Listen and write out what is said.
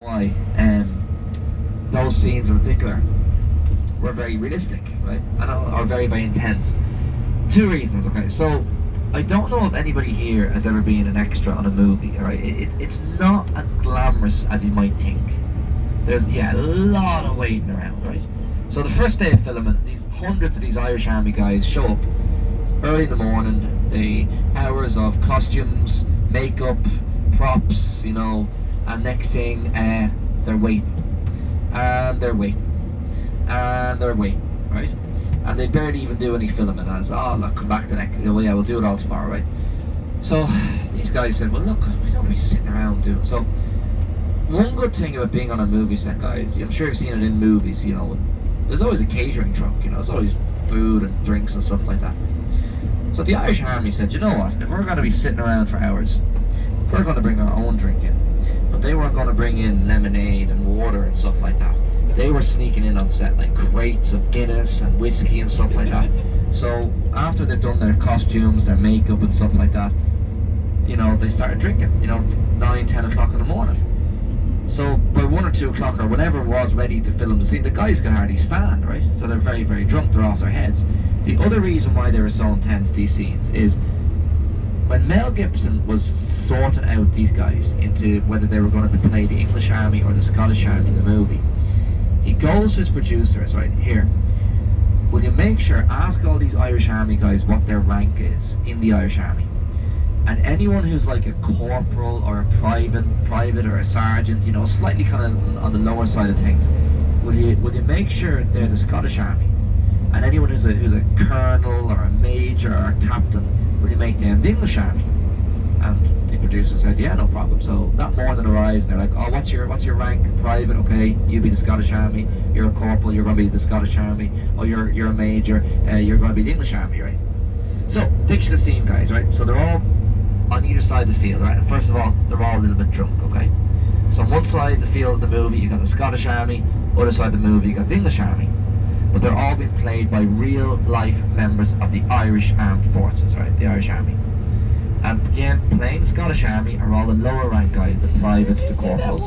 why those scenes in particular were very realistic, right? And are very, very intense. Two reasons, okay? So, I don't know if anybody here has ever been an extra on a movie, alright? It's not as glamorous as you might think. There's, yeah, a lot of waiting around, right? So the first day of filming, these hundreds of these Irish Army guys show up early in the morning. The hours of costumes, makeup, props, and next thing, they're waiting. And they're waiting. And they're waiting, right? And they barely even do any filming as, oh, look, come back the next, yeah, we'll do it all tomorrow, right? So these guys said, well, look, we don't be sitting around doing it. So one good thing about being on a movie set, guys, I'm sure you've seen it in movies, there's always a catering truck, there's always food and drinks and stuff like that. So the Irish Army said, you know what, if we're going to be sitting around for hours, we're going to bring our own drink in. But they weren't going to bring in lemonade and water and stuff like that. They were sneaking in on set like crates of Guinness and whiskey and stuff like that. So after they've done their costumes, their makeup and stuff like that, they started drinking, 9, 10 o'clock in the morning. So by 1 or 2 o'clock or whenever it was ready to film the scene, the guys can hardly stand, right? So they're very, very drunk, they're off their heads. The other reason why they were so intense, these scenes, is when Mel Gibson was sorting out these guys into whether they were going to play the English Army or the Scottish Army in the movie, he goes to his producers, right, here, will you make sure, ask all these Irish Army guys what their rank is in the Irish Army. And anyone who's like a corporal or a private or a sergeant, slightly kind of on the lower side of things, will you make sure they're the Scottish Army? And anyone who's a colonel or a major or a captain, will you make them the English Army? And the producer said, yeah, no problem. So that morning arrives and they're like, oh, what's your rank? Private, okay, you be the Scottish Army. You're a corporal, you're going to be the Scottish Army. Oh, you're a major, you're going to be the English Army, right? So picture the scene, guys, right? So they're all on either side of the field, right? And first of all, they're all a little bit drunk, okay? So on one side of the field of the movie, you got the Scottish Army. Other side of the movie, you got the English Army. But they're all being played by real life members of the Irish Armed Forces, right? The Irish Army. And again, playing the Scottish Army are all the lower rank guys, the privates, the corporals.